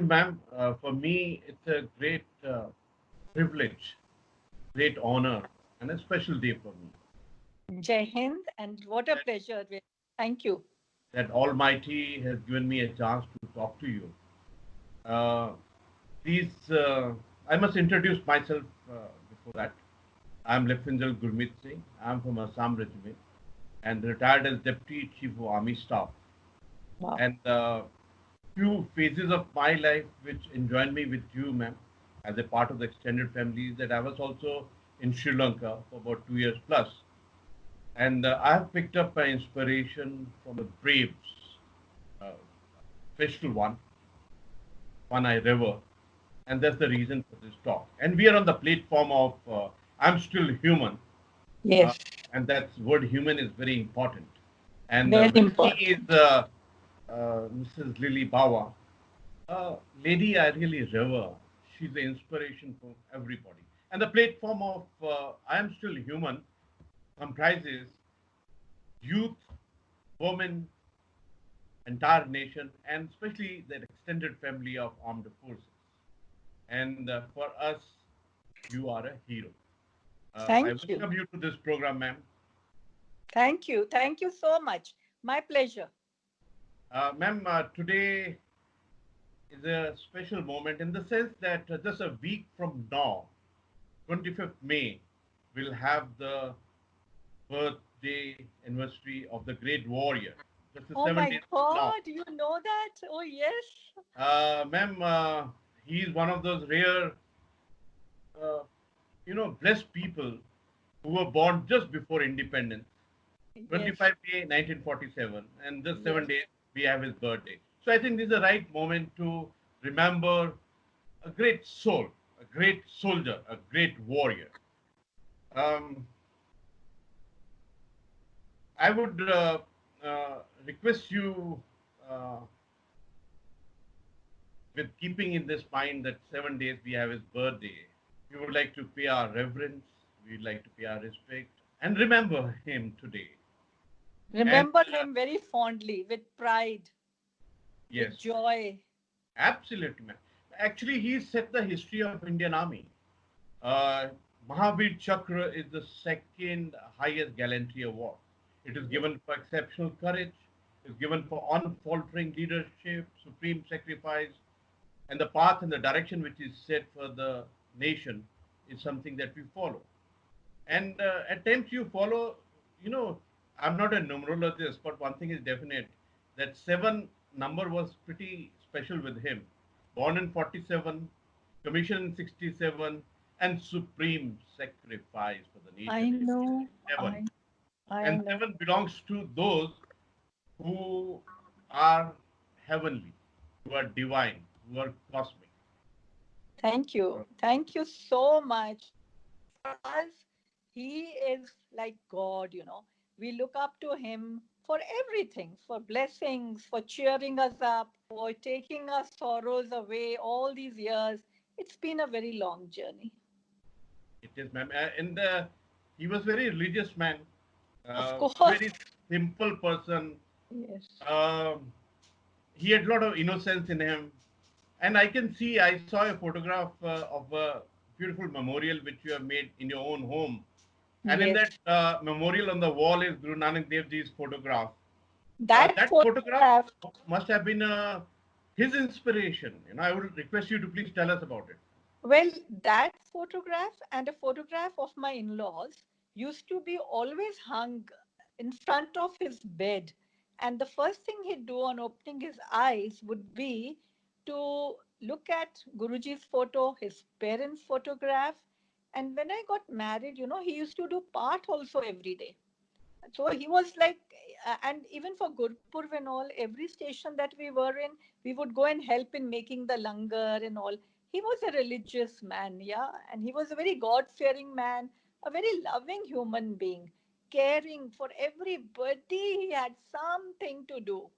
Ma'am, for me, it's a great privilege, great honor, and a special day for me Jai Hind, and what a that, pleasure. Thank you. that Almighty has given me a chance to talk to you. Uh, please, I must introduce myself before that. I'm Lieutenant Gurmit Singh. I'm from Assam Regiment and retired as Deputy Chief of Army Staff. Wow. And few phases of my life which enjoined me with you, ma'am, as a part of the extended family, is that I was also in Sri Lanka for about 2 years plus. And I have picked up my inspiration from the Braves, uh, special one I revere. And that's the reason for this talk. And we are on the platform of I'm Still Human. Uh, Yes, and that word human is very important. And very with me is important. Mrs. Lily Bawa, a lady I really revere. She's the inspiration for everybody. And the platform of I Am Still Human comprises youth, women, entire nation, and especially the extended family of armed forces. And for us, you are a hero. I Thank you. welcome you to this program, ma'am. Thank you. Thank you so much. My pleasure. Ma'am, today is a special moment in the sense that just a week from now, 25th May, we'll have the birthday anniversary of the great warrior. Just Oh seven my days from now. God, you know that? Oh, yes. Ma'am, he's one of those rare, uh, blessed people who were born just before independence, Yes, 25 May 1947, and just yes. 7 days we have his birthday. So I think this is the right moment to remember a great soul, a great soldier, a great warrior. Um, I would request you, uh, with keeping in this mind that 7 days we have his birthday, we would like to pay our reverence, we'd like to pay our respect, and remember him today. And Remember him very fondly, with pride, with yes, joy. absolutely, man. Actually, he set the history of Indian Army. Uh, Mahavir Chakra is the second highest gallantry award. It is Yes. given for exceptional courage, it is given for unfaltering leadership, supreme sacrifice, and the path and the direction which is set for the nation is something that we follow. And at times you follow, you know, I'm not a numerologist, but one thing is definite that seven number was pretty special with him. Born in 47, commissioned in 67, and supreme sacrifice for the nation I in know. 67. I And know. seven belongs to those who are heavenly, who are divine, who are cosmic. Thank you. Thank you so much. For us, he is like God, you know. We look up to him for everything, for blessings, for cheering us up, for taking our sorrows away all these years. It's been a very long journey. It is, ma'am. And he was very religious man, Of very course. simple person. Yes. Um, he had a lot of innocence in him. And I can see, I saw a photograph of a beautiful memorial which you have made in your own home. And in Yes. that memorial on the wall is Guru Nanak Dev Ji's photograph. That That photograph photograph, must have been his inspiration. I would request you to please tell us about it. well, that photograph and a photograph of my in laws used to be always hung in front of his bed. And the first thing he'd do on opening his eyes would be to look at Guruji's photo, his parents' photograph. And when I got married, you know, he used to do part also every day. So he was like, and even for Gurpurv and all, every station that we were in, we would go and help in making the langar and all. He was a religious man, yeah, and he was a very God fearing man, a very loving human being, caring for everybody. He had something to do.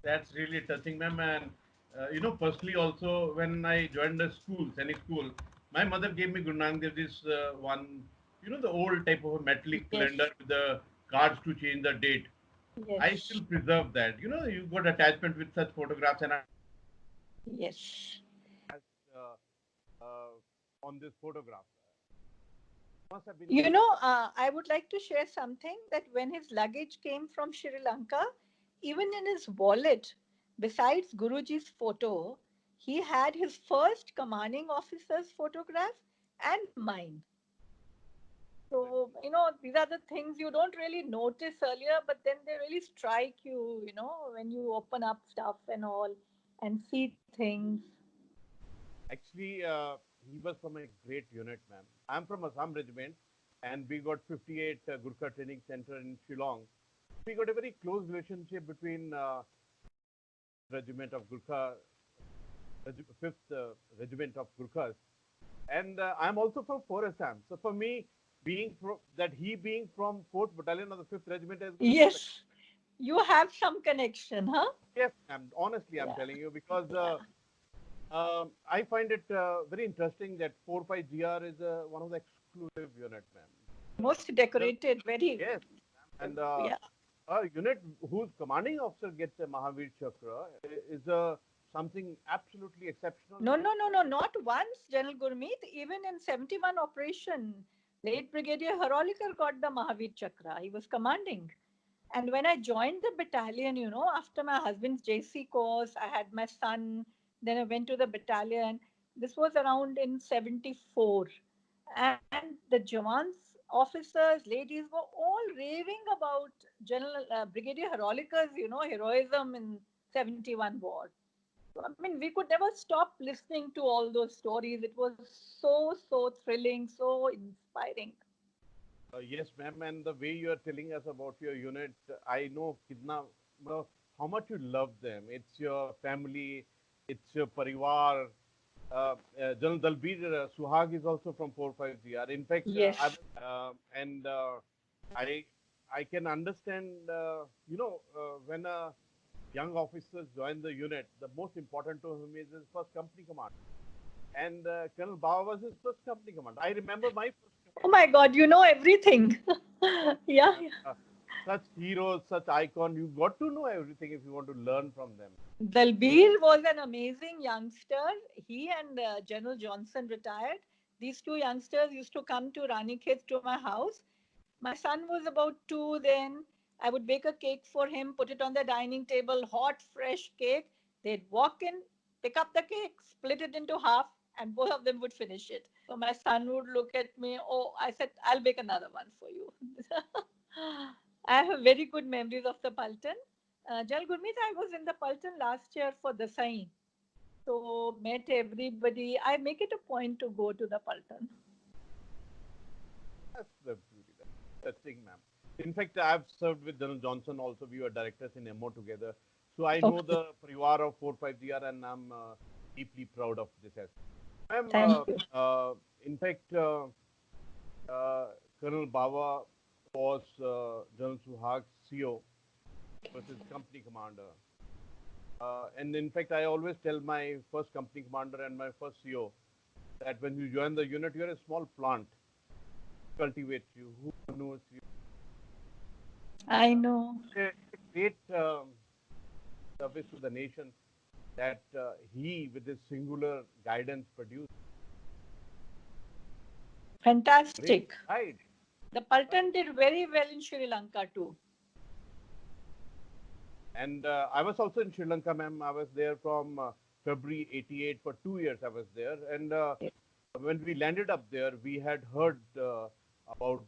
That's really touching, ma'am. And personally, also when I joined the school, Sainik school, my mother gave me Guru Nanak Dev Ji's one, the old type of a metallic Yes, calendar with the cards to change the date. I yes. still preserve that. You got attachment with such photographs, and I Yes. as, on this photograph. Must have been You very know, I would like to share something that when his luggage came from Sri Lanka, even in his wallet, besides Guruji's photo, he had his first commanding officer's photograph and mine. So, you know, these are the things you don't really notice earlier, but then they really strike you, you know, when you open up stuff and all and see things. actually he was from a great unit, ma'am. I'm from Assam regiment, and we got 58 Gurkha Training Center in Shillong. We got a very close relationship between regiment of Gurkha, 5th regiment of Gurkhas, and I'm also from 4SM. So for me, he being from 4th Battalion of the 5th Regiment has got a very special. Yes, you have some connection, huh? Yes, honestly, I'm Yeah, telling you because yeah. I find it very interesting that 4-5 GR is one of the exclusive unit, ma'am. Most Well, decorated, very, yes, and yeah. a unit whose commanding officer gets a Mahavir Chakra is something absolutely exceptional. No, no, no, no, not once, General Gurmeet. Even in 71 operation, late Brigadier Harolikar got the Mahavir Chakra. He was commanding. And when I joined the battalion, you know, after my husband's JC course, I had my son, then I went to the battalion. This was around in 74. And the Jawans, officers, ladies were all raving about General Brigadier Harolikar's, you know, heroism in 71 war. So, I mean, we could never stop listening to all those stories. It was so, so thrilling, so inspiring. Yes, ma'am. And the way you are telling us about your unit, I know how much you love them. It's your family, it's your parivar. General Dalbir Suhag is also from 450R. In fact, Yes. and I I can understand. When a young officer join the unit, the most important to him is his first company command. And Colonel Bawa was his first company command. I remember my first Oh company my command. God, you know everything. Honestly, Yeah, ma'am, yeah. such heroes, such icon, you got to know everything if you want to learn from them. Dalbir was an amazing youngster. He and General Johnson retired. These two youngsters used to come to Ranikhet to my house. My son was about 2 then. I would bake a cake for him, put it on the dining table, hot, fresh cake. They'd walk in, pick up the cake, split it into half, and both of them would finish it. So my son would look at me. Oh, I said, I'll bake another one for you. I have very good memories of the Paltan. Jal Gurmeet, I was in the Paltan last year for the Sai. So met everybody. I make it a point to go to the Paltan. That's the beauty. That's the thing, ma'am. In fact, I've served with General Johnson also. We were directors in MO together. So I know Okay. the parivar of 450R, and I'm deeply proud of this as ma'am. Thank you. In fact, uh, Colonel Bawa was General Suhag's CO versus company commander. And in fact, I always tell my first company commander and my first CO that when you join the unit, you're a small plant. Cultivate you, who knows you. I know. It's a great service to the nation that he, with his singular guidance, produced. Great Fantastic. pride. The Pride. Paltan did very well in Sri Lanka too. And I was also in Sri Lanka, ma'am. I was there from February 88 for 2 years. I was there. And when we landed up there, we had heard about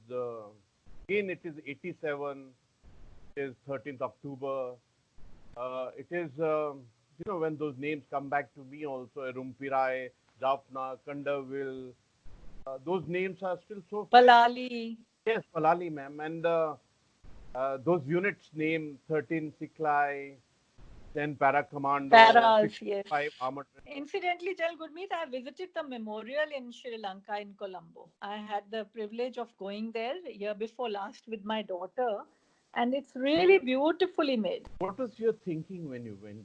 again, it is 87, it is 13th October. It is, when those names come back to me also, Rumpirai, Jaffna, Kandaville, those names are still so fresh. Palali, Yes, Palali, ma'am. And those units name 13 Siklai, 10 Para Commando, Paras, yes. 65 Armored. Incidentally, Jal Gurmeet, I visited the memorial in Sri Lanka in Colombo. I had the privilege of going there year before last with my daughter, and it's really beautifully made. What was your thinking when you went?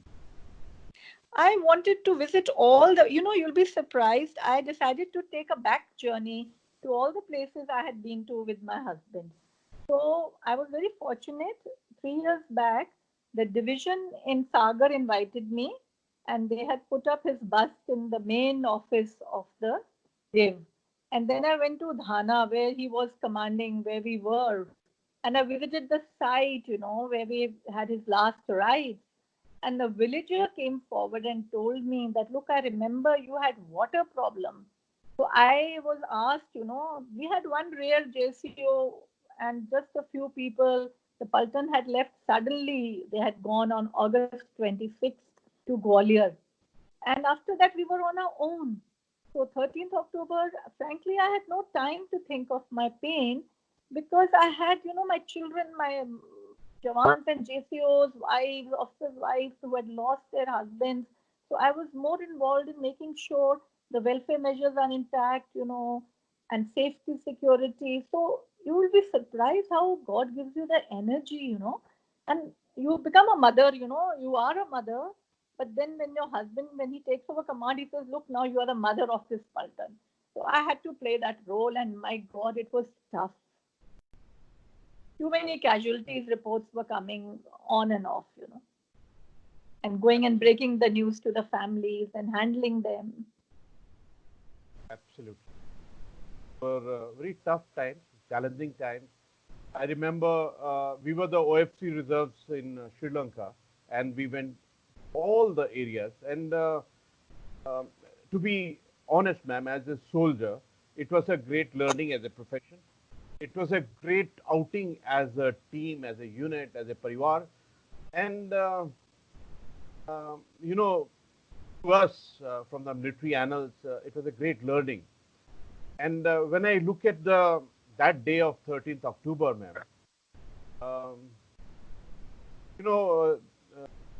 I wanted to visit all the, you know, you'll be surprised. I decided to take a back journey to all the places I had been to with my husband. So I was very fortunate. 3 years back, the division in Sagar invited me, and they had put up his bust in the main office of the Div. And then I went to Dhana, where he was commanding, where we were. And I visited the site, where we had his last rites. And the villager came forward and told me that, look, I remember you had water problem. So I was asked, we had one rare JCO and just a few people. The Paltan had left suddenly. They had gone on August 26th to Gwalior. And after that, we were on our own. So 13th October, frankly, I had no time to think of my pain because I had, my children, my Jawans and JCOs, wives, officers' wives who had lost their husbands. So I was more involved in making sure the welfare measures are intact, and safety, security. So you will be surprised how God gives you the energy, and you become a mother, you are a mother. But then when your husband, when he takes over command, he says, look, now you are the mother of this Paltan. So I had to play that role, and my God, it was tough. Too many casualties reports were coming on and off, and going and breaking the news to the families and handling them. Absolutely. For very tough times, challenging times. I remember we were the OFC reserves in Sri Lanka, and we went all the areas. And um, to be honest, ma'am, as a soldier, it was a great learning as a profession. It was a great outing as a team, as a unit, as a parivar. And, you know, to us from the military annals, it was a great learning. And when I look at that day of 13th October, ma'am, um, you know,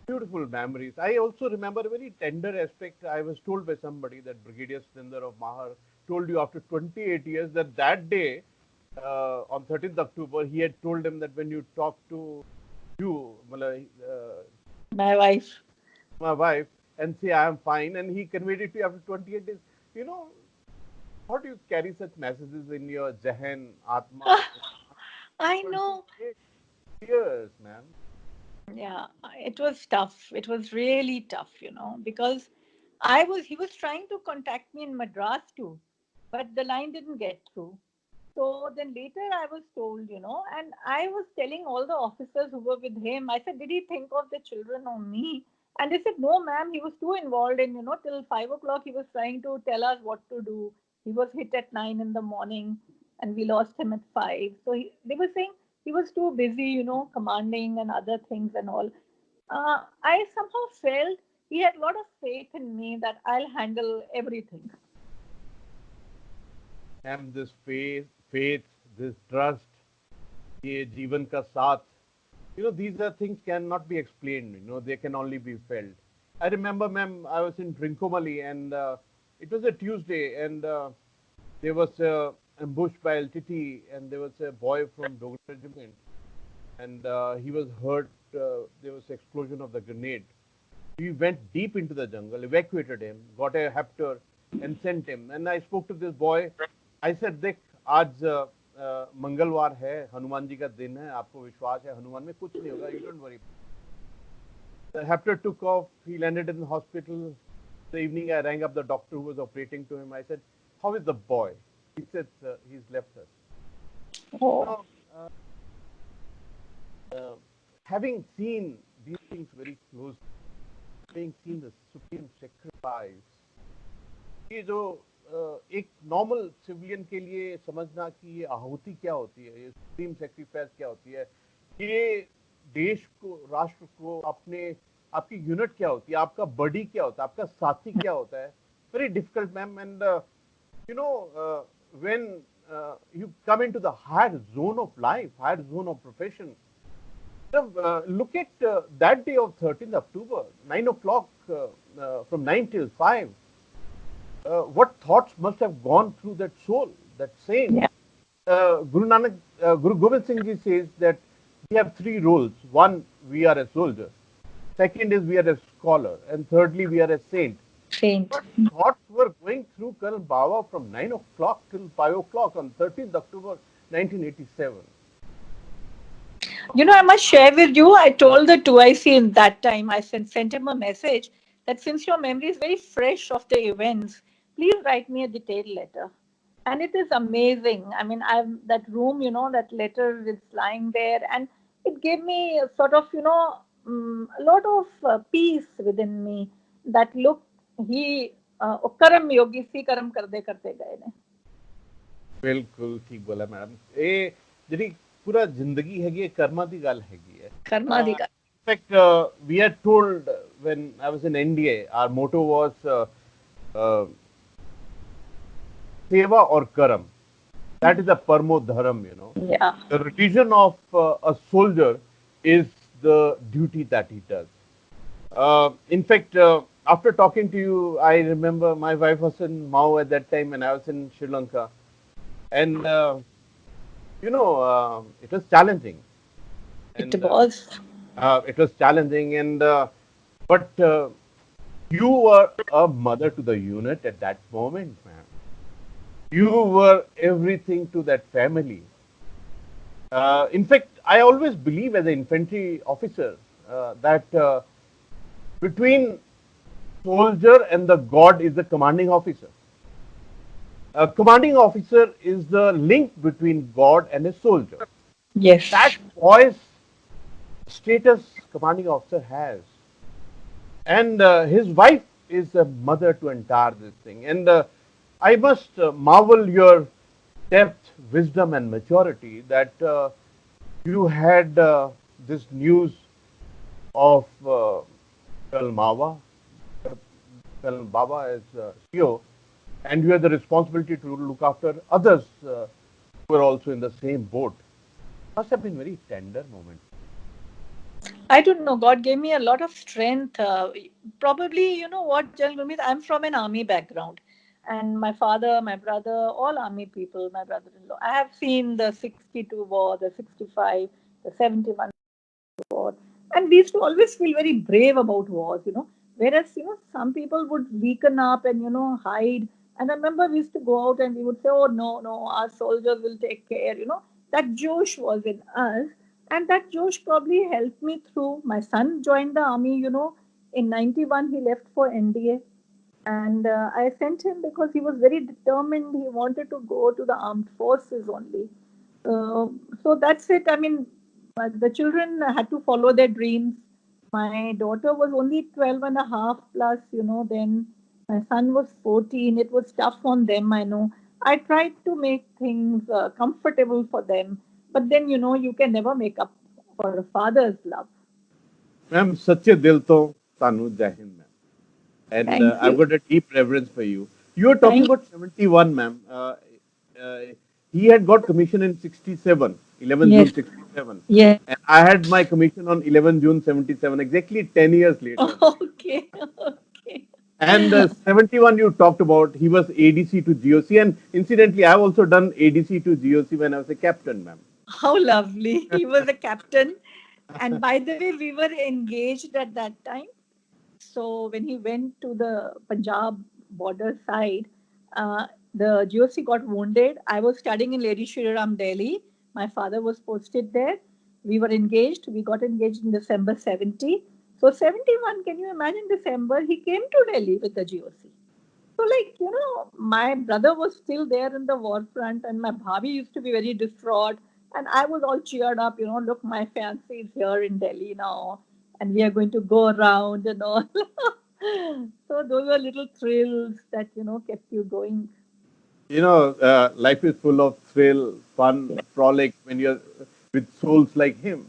beautiful memories. I also remember a very tender aspect. I was told by somebody that Brigadier Sundar of Mahar told you after 28 years that day, on 13th October, he had told him that when you talk to you, My wife. my wife, and say I am fine, and he conveyed it to you after 28 days. You know, how do you carry such messages in your Jahan, Atma? I know. 28 years, ma'am. Yeah, it was tough. It was really tough, because he was trying to contact me in Madras too, but the line didn't get through. So then later I was told, and I was telling all the officers who were with him, I said, did he think of the children or me? And they said, no, ma'am, he was too involved in, till 5 o'clock he was trying to tell us what to do. He was hit at 9 in the morning and we lost him at 5. So they were saying he was too busy, commanding and other things and all. I somehow felt he had a lot of faith in me that I'll handle everything. And this faith, this trust, ये जीवन का साथ, these are things cannot be explained. They can only be felt. I remember, ma'am, I was in Trincomalee, and it was a Tuesday, and there was a ambush by LTT, and there was a boy from Dogon Regiment, and he was hurt. There was explosion of the grenade. We went deep into the jungle, evacuated him, got a haptor, and sent him. And I spoke to this boy. I said, देख आज मंगलवार है, हनुमान जी का दिन है, आपको विश्वास है हनुमान में कुछ नहीं होगा, you don't worry. The haptor took off. He landed in the hospital. The evening I rang up the doctor who was operating to him. I said, how is the boy? He said, he's left us. Oh. Now, having seen these things very closely, having seen the supreme sacrifice, ये जो एक normal civilian के लिए समझना कि ये आहुति क्या होती है, ये सुप्रीम सेक्रीफाइस क्या होती है, ये देश को, राष्ट्र को, आपकी यूनिट क्या होती है, आपका बडी क्या होता है, आपका साथी क्या होता है, very difficult, ma'am. And when you come into the higher zone of life, higher zone of profession, look at that day of 13th October, 9 o'clock, from 9 till 5. What thoughts must have gone through that soul, that saint? Yeah. Guru Nanak, Guru Gobind Singh ji says that we have three roles. One, we are a soldier. Second is we are a scholar. And thirdly, we are a saint. Saint. What thoughts were going through Colonel Bawa from 9 o'clock till 5 o'clock on 13th October 1987? I must share with you, I told the 2IC in that time, I sent him a message that since your memory is very fresh of the events, please write me a detailed letter. And it is amazing. I mean, I've that room, that letter is lying there, and it gave me a sort of, a lot of peace within me. That look, he karam yogi si karam karte gaye ne. ਬਿਲਕੁਲ ਠੀਕ ਬੋਲਿਆ madam. ਇਹ ਜਿਹੜੀ ਪੂਰਾ ਜ਼ਿੰਦਗੀ ਹੈਗੀ ਹੈ ਕਰਮਾਂ ਦੀ ਗੱਲ ਹੈਗੀ ਹੈ। Karma di ka. In fact, we are told when I was in India, our motto was uh, seva or karam. That is a parmo dharam. Yeah. The religion of a soldier is the duty that he does. In fact, after talking to you, I remember my wife was in Mao at that time and I was in Sri Lanka. And, it was challenging. It And was. it was challenging. But you were a mother to the unit at that moment, man. You were everything to that family. In fact, I always believe as an infantry officer that between soldier and the god is the commanding officer. A commanding officer is the link between god and a soldier. That Yes. voice status commanding officer has, and his wife is a mother to entire this thing. And I must marvel your depth, wisdom, and maturity that you had this news of Colonel Mawa, Colonel Bawa as CEO, and you had the responsibility to look after others who were also in the same boat. Must have been very tender moment. I don't know. God gave me a lot of strength. Probably, you know what, Jal Gurmeet, I'm from an army background. And my father, my brother, all army people, my brother in law. I have seen the 62 war, the 65, the 71 war. And we used to always feel very brave about wars. Whereas, some people would weaken up and, hide. And I remember we used to go out and we would say, oh, no, no, our soldiers will take care. That Josh was in us. And that Josh probably helped me through. My son joined the army. In 91, he left for NDA. And I sent him because he was very determined. He wanted to go to the armed forces only. Uh, so that's it. I mean, the children had to follow their dreams. My daughter was only 12 and a half plus, then my son was 14. It was tough on them, I know. I tried to make things comfortable for them. But then, you can never make up for a father's love. Ma'am, सच्चे दिल तो तानू जय Hind, ma'am. And Thank I've you. got a deep reverence for you. You were talking Thank about 71, ma'am. Uh, he had got commission in 67, 11 Yes. June 67. Yes. And I had my commission on 11 June 77, exactly 10 years later, ma'am. Okay. Okay. And 71 you talked about, he was ADC to GOC. And incidentally, I've also done ADC to GOC when I was a captain, ma'am. How lovely. He was a captain. And by the way, we were engaged at that time. So when he went to the Punjab border side, the GOC got wounded. I was studying in Lady Shri Ram, Delhi. My father was posted there. We were engaged. We got engaged in December 70. So 71, can you imagine December? He came to Delhi with the GOC. So, like, my brother was still there in the war front, and my bhabhi used to be very distraught. And I was all cheered up, look, my fiancé is here in Delhi now, and we are going to go around and all. So, those were little thrills that, kept you going. Life is full of thrill, fun, Yeah. frolic when you're with souls like him.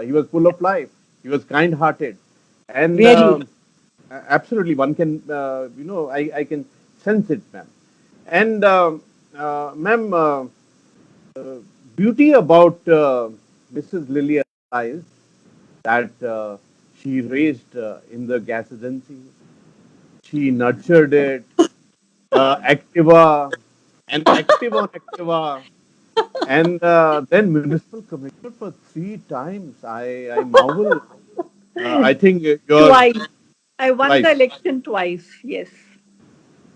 He was full of life. He was kind-hearted, and Very. absolutely, one can, I can sense it, ma'am. And ma'am, beauty about Mrs. Lilly is that she raised in the gas agency. She nurtured it, Activa, and active on Activa, and then municipal commissioner for 3 times. I marvel. I think you're Twice. I won twice. the election twice, yes.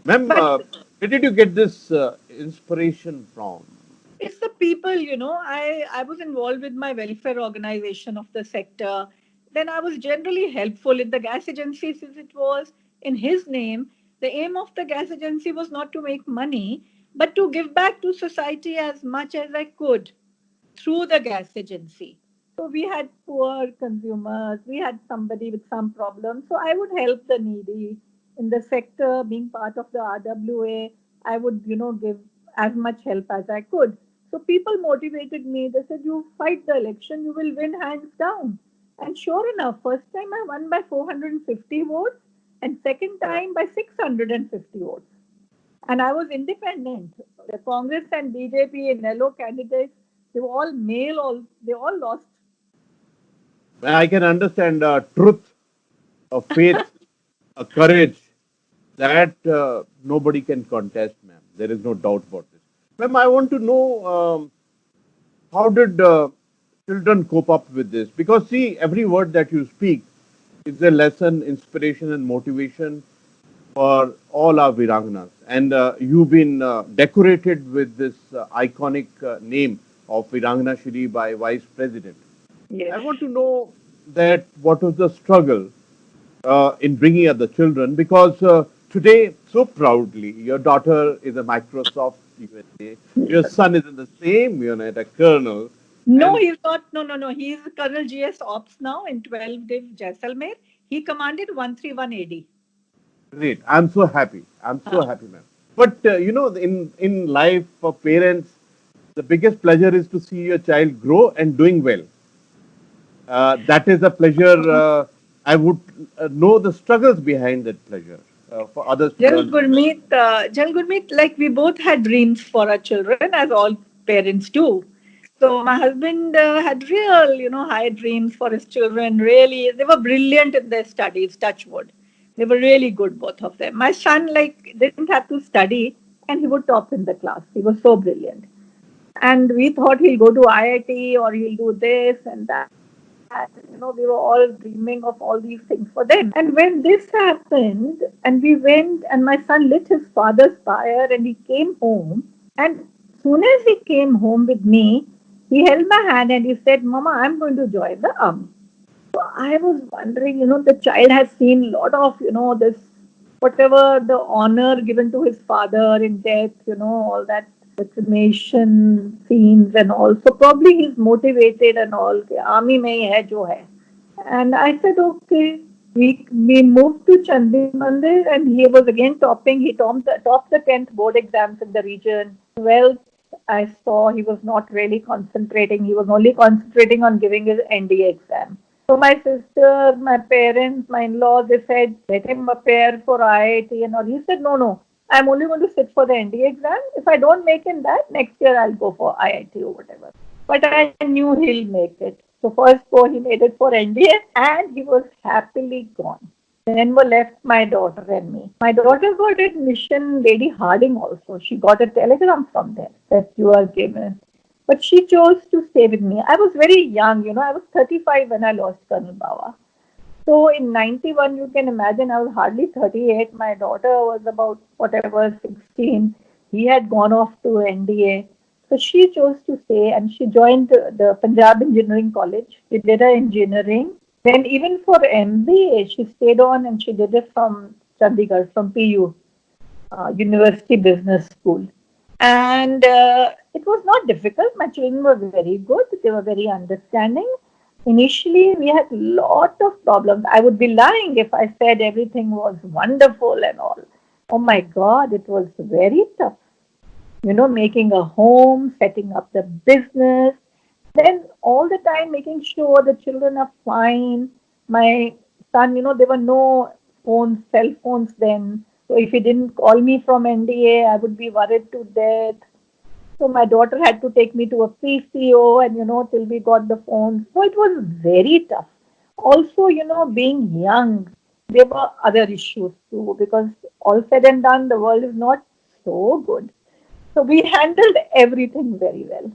Ma'am, But where did you get this inspiration from? it's the people. I was involved with my welfare organization of the sector. then I was generally helpful in the gas agency since it was in his name. The aim of the gas agency was not to make money, but to give back to society as much as I could through the gas agency. So we had poor consumers, we had somebody with some problem. So I would help the needy in the sector, being part of the RWA. I would, give as much help as I could. So people motivated me. They said, "You fight the election, you will win hands down." And sure enough, first time I won by 450 votes, and second time by 650 votes. And I was independent. The Congress and BJP and yellow candidates, they were all male, they all lost. I can understand truth, faith, courage that nobody can contest, ma'am. There is no doubt about this. Ma'am, I want to know how did children cope up with this? Because see, every word that you speak is a lesson, inspiration, and motivation for all our Virangnas. And you've been decorated with this iconic name of Veerangnashri by Vice President. Yes. I want to know that what was the struggle in bringing up the children because today, so proudly, your daughter is a Microsoft USA, your son is in the same unit, a colonel, No, and he's not. No, no, no. He's Colonel GS Ops now in 12 Div Jaisalmer. He commanded 131 AD. great. I'm so happy. I'm so happy, ma'am. But in life for parents, the biggest pleasure is to see your child grow and doing well. That is a pleasure. I would know the struggles behind that pleasure for others to learn from. Jal Gurmeet, like we both had dreams for our children, as all parents do. So my husband had real, high dreams for his children. Really, they were brilliant in their studies. Touch wood, they were really good, both of them. My son, like, didn't have to study, and he would top in the class. He was so brilliant, and we thought he'll go to IIT or he'll do this and that. We were all dreaming of all these things for them. And when this happened, and we went, and my son lit his father's fire, and he came home. And soon as he came home with me, he held my hand and he said, "Mama, I'm going to join the army." So I was wondering, the child has seen a lot of, this, whatever the honor given to his father in death, all that cremation scenes and all. So probably he's motivated and all. कि army में ही है जो है. And I said, okay. We moved to Chandi Mandir and he was again topping. He topped the 10th board exams in the region. 12th, I saw he was not really concentrating. He was only concentrating on giving his NDA exam. So my sister, my parents, my in-laws, they said, let him appear for IIT and all. He said, no, no, I'm only going to sit for the NDA exam. If I don't make in that, next year I'll go for IIT or whatever. But I knew he'll make it. So first go, he made it for NDA and he was happily gone. Then were left my daughter and me. My daughter got admission, Lady Harding also. She got a telegram from there that you are given. But she chose to stay with me. I was very young, I was 35 when I lost Colonel Bawa. So in 91, you can imagine I was hardly 38. My daughter was about whatever, 16. He had gone off to NDA. So she chose to stay and she joined the Punjab Engineering College. She did her engineering. Then even for MBA, she stayed on and she did it from Chandigarh, from PU, University Business School. And it was not difficult. My children were very good. They were very understanding. Initially, we had a lot of problems. I would be lying if I said everything was wonderful and all. Oh my God, it was very tough. Making a home, setting up the business, then all the time making sure the children are fine. My son, there were no phones, cell phones then. So if he didn't call me from NDA, I would be worried to death. So my daughter had to take me to a PCO and, till we got the phone. So it was very tough. Also, being young, there were other issues too, because all said and done, the world is not so good. So we handled everything very well.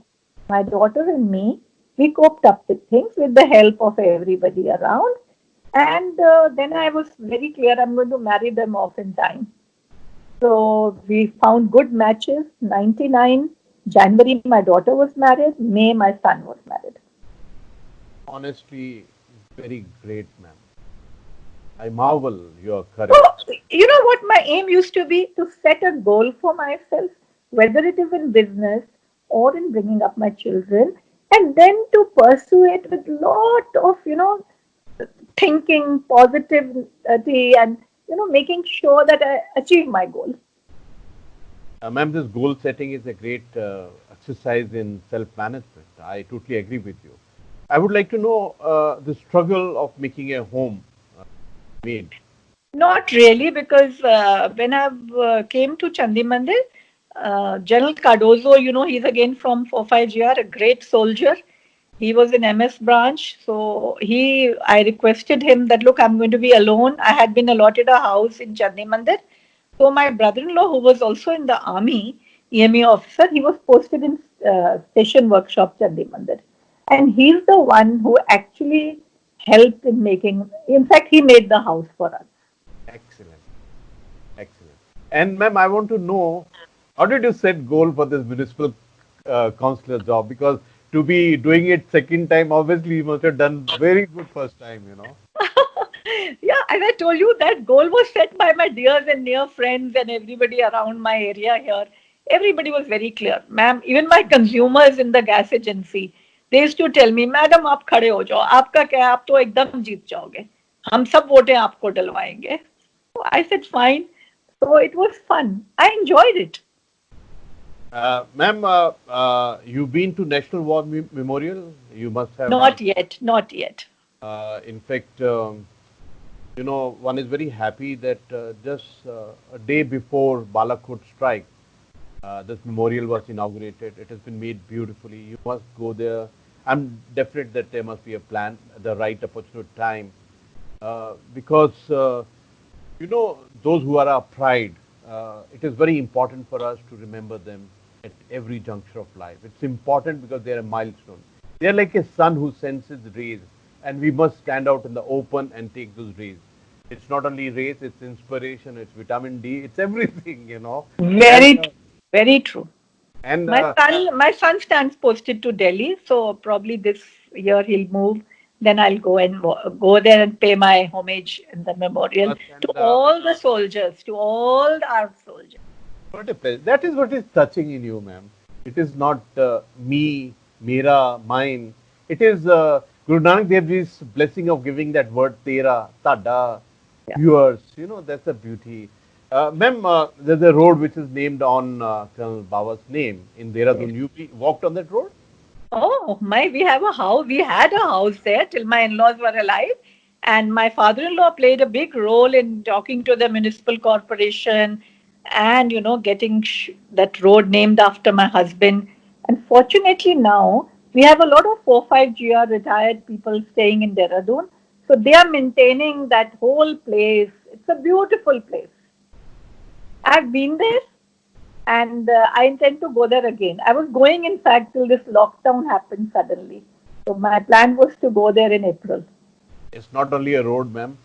My daughter and me, we coped up with things with the help of everybody around. And then I was very clear I'm going to marry them off in time. So we found good matches. 99 January, my daughter was married. May, my son was married. Honestly, Very great, ma'am. I marvel your So, courage. you know what my aim used to be? To set a goal for myself, whether it is in business or in bringing up my children, and then to pursue it with lot of, thinking, positivity, and, making sure that I achieve my goal. Ma'am, this goal setting is a great exercise in self-management. I totally agree with you. I would like to know the struggle of making a home made. Not really, because when I came to Chandi Mandir, General Cardozo, he's again from 45GR, a great soldier. He was in MS branch, so I requested him that, look, I'm going to be alone. I had been allotted a house in Chandi Mandir. So my brother-in-law, who was also in the army, EME officer, he was posted in station workshop Chandi Mandir. And he's the one who actually helped in making, in fact, he made the house for us. Excellent, excellent. And ma'am, I want to know how did you set goal for this municipal councillor job? Because to be doing it second time, obviously you must have done very good first time, you know. Yeah, as I told you, that goal was set by my dears and near friends and everybody around my area here. Everybody was very clear. Ma'am, even my consumers in the gas agency, they used to tell me, madam आप खड़े हो जाओ, आपका क्या है, आप तो एकदम जीत जाओगे, हम सब वोटें आपको डलवाएंगे. So I said fine. So it was fun. I enjoyed it. Ma'am, you've been to National War Memorial? You must have. Not yet, not yet. In fact, you know, one is very happy that just a day before Balakot strike, this memorial was inaugurated. It has been made beautifully. You must go there. I'm definite that there must be a plan at the right opportune time, because you know those who are our pride. It is very important for us to remember them at every juncture of life. It's important because they are a milestone. They are like a sun who sends its rays, and we must stand out in the open and take those rays. It's not only rays; it's inspiration, it's vitamin D, it's everything, you know. And Very, very true. and My son stands posted to Delhi, so probably this year he'll move. Then I'll go and go there and pay my homage in the memorial must to and all the soldiers, to all our soldiers. what a pleasure. That is what is touching in you, ma'am. It is not me, mera, mine. It is Guru Nanak Dev Ji's blessing of giving that word tera, tada, Yeah. yours. You know, that's the beauty. Ma'am, there's a road which is named on Colonel Bawa's name in Yes. Dehradun. You walked on that road? Oh my, we have a house. We had a house there till my in-laws were alive. And my father-in-law played a big role in talking to the municipal corporation and, getting that road named after my husband. And fortunately now, we have a lot of 4-5 GR retired people staying in Dehradun. So they are maintaining that whole place. It's a beautiful place. I've been there and I intend to go there again. I was going, in fact, till this lockdown happened suddenly. So my plan was to go there in April. It's not only a road, ma'am.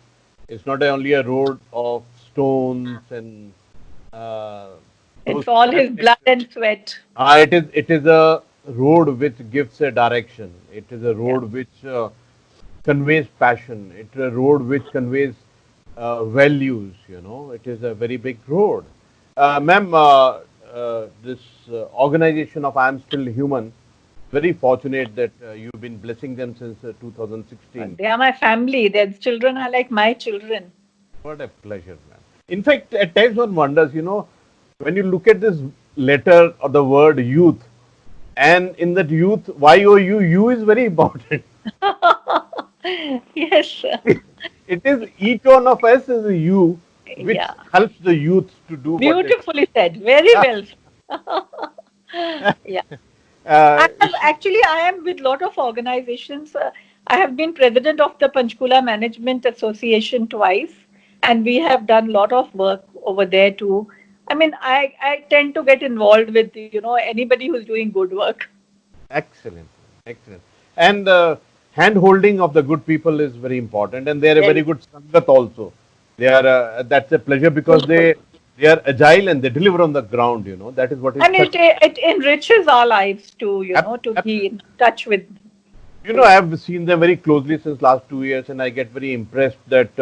It's not only a road of stones and uh, those It's all his fantastic. blood and sweat. It is a road which gives a direction. It is a Yeah. road which conveys passion. It's a road which conveys values. You know, it is a very big road. Ma'am, this organization of I Am Still Human, very fortunate that you've been blessing them since 2016. They are my family. Their children are like my children. What a pleasure, man. In fact, at times one wonders, you know, when you look at this letter or the word youth, and in that youth, YOU, you is very important. Yes. It is each one of us is a you, which Yeah. helps the youth to do what they Beautifully said. Very well. Yeah. uh, I am with lot of organizations. I have been president of the Panchkula Management Association twice, and we have done lot of work over there too. I mean, I tend to get involved with, anybody who's doing good work. excellent, excellent. And hand holding of the good people is very important, and they are a very Very good sangat also. They are that's a pleasure because truthful. they are agile and they deliver on the ground. You know that is what is And it enriches our lives to, ab- to be ab- in touch with. I have seen them very closely since last 2 years, and I get very impressed that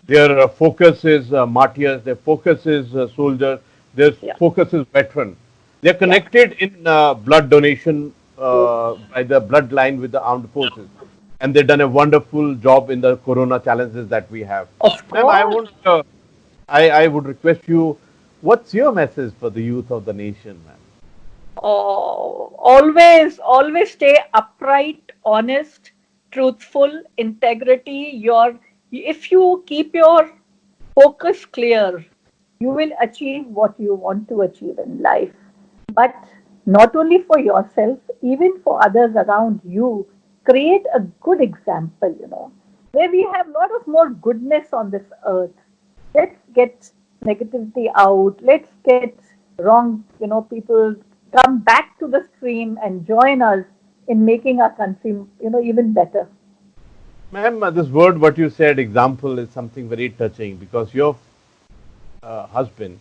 their focus is martyrs, their focus is soldiers, their Yeah, focus is veteran. They are yeah. connected in blood donation Yes. by the bloodline with the armed forces, and they've done a wonderful job in the corona challenges that we have. Of Ma'am, I course. want I would request you, what's your message for the youth of the nation, ma'am? Oh, always stay upright, honest, truthful, integrity. If you keep your focus clear, you will achieve what you want to achieve in life. But not only for yourself, even for others around you, create a good example, where we have a lot of more goodness on this earth. Let's get negativity out. Let's get wrong, people come back to the stream and join us in making our country, even better. Ma'am, this word, what you said, example, is something very touching because your husband,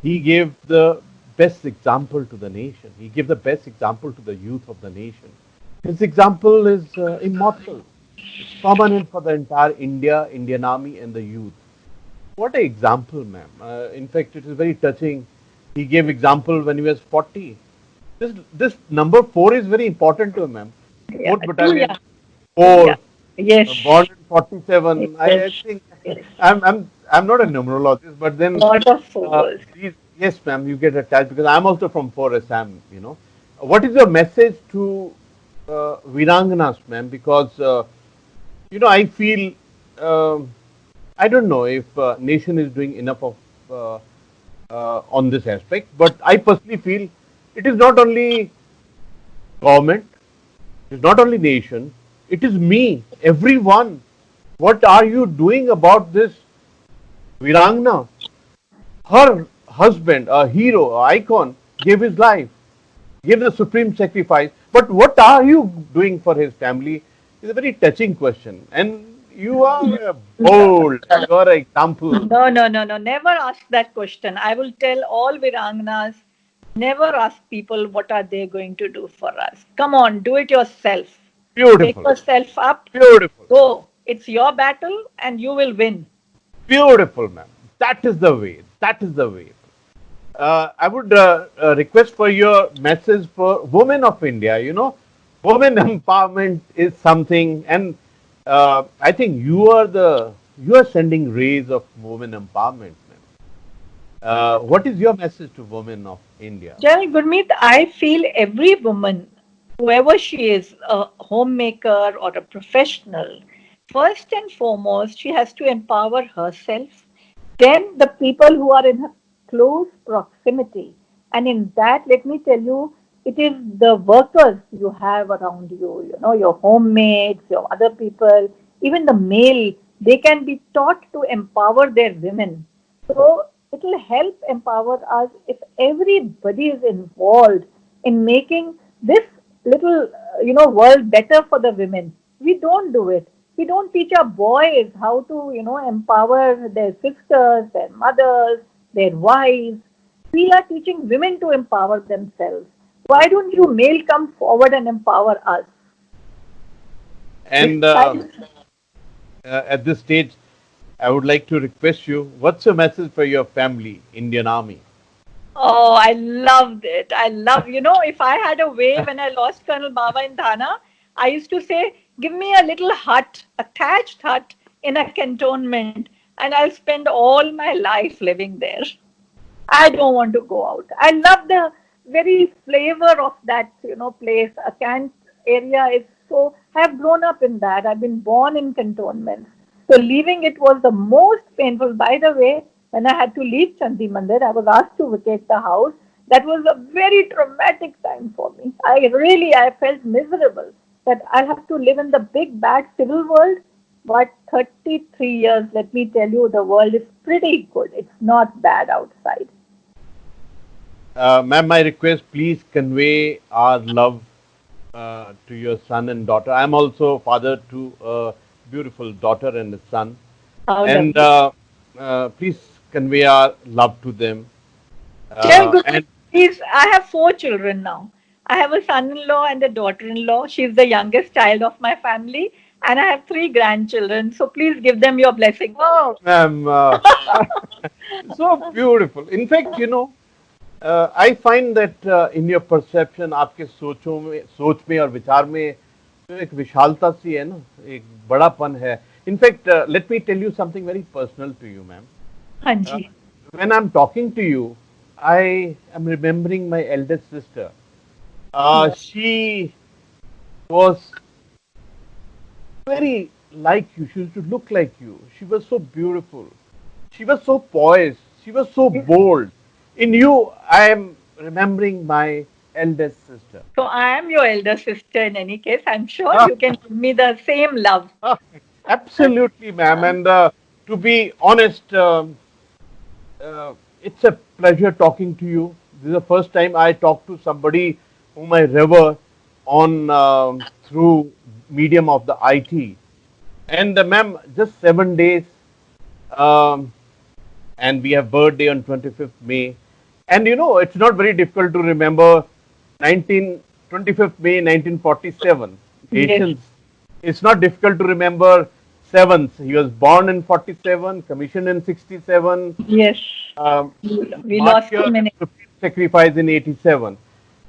he gave the best example to the nation. He gave the best example to the youth of the nation. His example is immortal. It's permanent for the entire India, Indian Army, and the youth. What an example, ma'am. In fact, it is very touching. He gave example when he was 40. This number 4 is very important to him, ma'am. Yeah, 4th too Battalion, young. Yeah. 4, born Yes. in 47. I Yes. think Yes. I'm not a numerologist, but then Lot of fours. these, yes, ma'am, you get attached because I'm also from 4SM. What is your message to Veerangnas, ma'am? Because I feel I don't know if nation is doing enough of uh, on this aspect, but I personally feel it is not only government, it is not only nation, it is me, everyone. What are you doing about this Virangna? Her husband, a hero, an icon, gave his life, gave the supreme sacrifice. But what are you doing for his family? Is a very touching question. And you are bold. You are an example. No, no, no, no. Never ask that question. I will tell all Virangnas, never ask people what are they going to do for us. Come on, do it yourself. Pick Beautiful. yourself up, Beautiful. go. It's your battle and you will win. Beautiful, ma'am. That is the way. That is the way. I would request for your message for women of India. Women empowerment is something, and I think you are sending rays of women empowerment. Ma'am. What is your message to women of India? Well, Gurmeet, I feel every woman, whoever she is, a homemaker or a professional, first and foremost, she has to empower herself, then the people who are in her close proximity. And in that, let me tell you, it is the workers you have around you, your homemates, your other people, even the male, they can be taught to empower their women. So it will help empower us if everybody is involved in making this little, world better for the women. We don't do it. We don't teach our boys how to, empower their sisters, their mothers, their wives. We are teaching women to empower themselves. Why don't you male come forward and empower us? This And time, at this stage, I would like to request you. What's your message for your family, Indian Army? oh, I loved it. If I had a way when I lost Colonel Bawa in Thana, I used to say, give me a little hut, a thatched hut in a cantonment, and I'll spend all my life living there. I don't want to go out. I love the very flavor of that, place. A Kant area is so, I have grown up in that. I've been born in cantonments. So leaving it was the most painful. By the way, when I had to leave Chandi Mandir, I was asked to vacate the house. That was a very traumatic time for me. I felt miserable that I'll have to live in the big bad civil world. But 33 years, let me tell you, the world is pretty good. It's not bad outside. Ma'am, my request, please convey our love to your son and daughter. I'm also father to a beautiful daughter and a son. How And lovely. please convey our love to them. Tell And Gurmeet, please, I have four children now. I have a son-in-law and a daughter-in-law. She's the youngest child of my family, and I have three grandchildren. So please give them your blessings Oh, also. ma'am, so beautiful. In fact, I find that in your perception, आपके सोच में और विचार में जो एक विशालता सी है ना, एक बड़ापन है. In fact, let me tell you something very personal to you, ma'am. हाँ Uh, ji. when I'm talking to you, I am remembering my eldest sister. She was very like you. She used to look like you. She was so beautiful. She was so poised. She was so bold. In you, I am remembering my eldest sister. So I am your elder sister in any case. I'm sure Ah, you can give me the same love. ah, absolutely, ma'am. And to be honest, it's a pleasure talking to you. This is the first time I talk to somebody whom I revere on through medium of the IT. And ma'am, just 7 days, um, and we have birthday on 25th May. And it's not very difficult to remember 25th May 1947. Yes, Nations. It's not difficult to remember 7th. He was born in 47, commissioned in 67, yes. um, We lost martyr him in and it. supreme sacrifice in 87.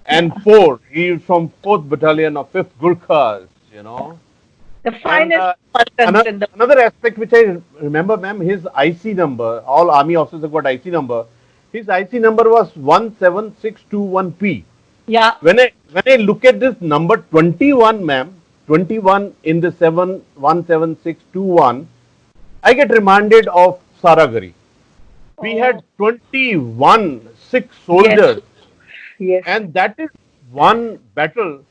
And Yeah. 4, he is from 4th Battalion of 5th Gurkhas. The And finest persons in the another aspect which I remember, ma'am, his IC number, all army officers have got IC number. His IC number was 17621P. yeah. When I look at this number 21, ma'am, 21 in the 17621, I get reminded of Saragari. We Oh, had 21 Sikh yes, soldiers, yes, and that is one battle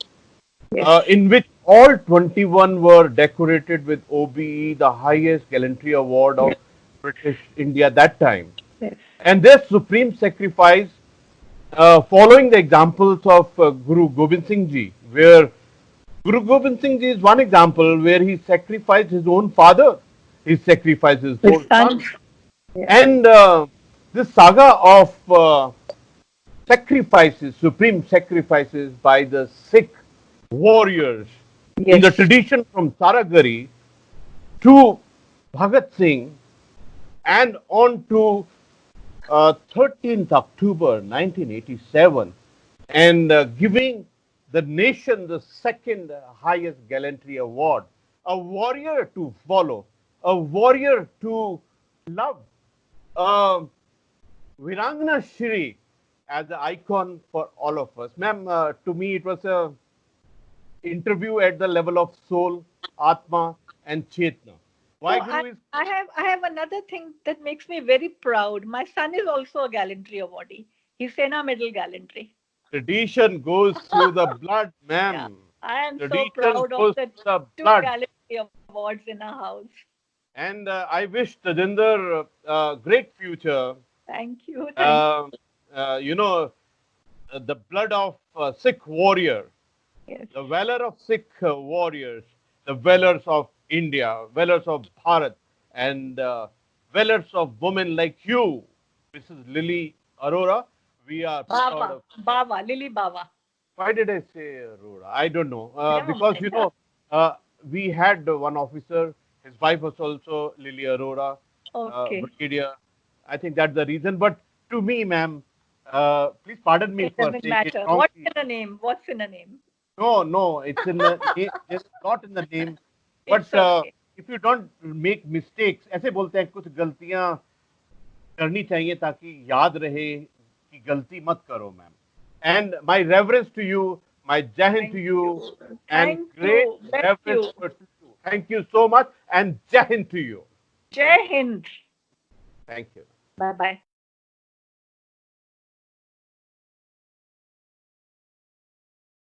yes, in which all 21 were decorated with OBE, the highest gallantry award of yes, British India that time. yes. And their supreme sacrifice, following the examples of Guru Gobind Singh Ji, where Guru Gobind Singh Ji is one example where he sacrificed his own father, he sacrificed his His own sons. son. Yeah. And this saga of sacrifices, supreme sacrifices by the Sikh warriors in the Yes, tradition from Saragari to Bhagat Singh and on to 13th October 1987 and giving the nation the second highest gallantry award. A warrior to follow, a warrior to love, a Veerangnashri as an icon for all of us. Ma'am, to me it was a interview at the level of soul, Atma, and Chetna. So Why I, Guru is I have another thing that makes me very proud. My son is also a gallantry awardee. He's Sena Medal Gallantry. tradition goes through the blood, Yeah. ma'am. I am so Tradition proud of goes the through the two blood. gallantry awards in our house. And I wish Tajinder great future. Thank you. Thank Uh, you know, the blood of Sikh warrior, you. Yes. the valor of Sikh warriors, the valors of India, valors of Bharat, and valors of women like you, Mrs. Lily Arora. We are proud Baba. of. Baba. Lily Baba. Why did I say Arora? I don't know. Never Because, mind. uh, we had one officer, his wife was also Lily Arora, Okay. Brigadier. I think that's the reason. But to me, ma'am, please pardon me It for doesn't saying it matter. What's wrongly. in a name? What's in a name? No, no, it's in the name. It's not in the name. But It's okay. if you don't make mistakes, ऐसे बोलते हैं कुछ गलतियां करनी चाहिए ताकि याद रहे कि गलती मत करो ma'am. And my reverence to you, my Jahin to Thank you, you. and Thank great you. Bless reverence you. to you. Thank you so much, and Jahin to you. Jai Hind. Thank you. Bye bye.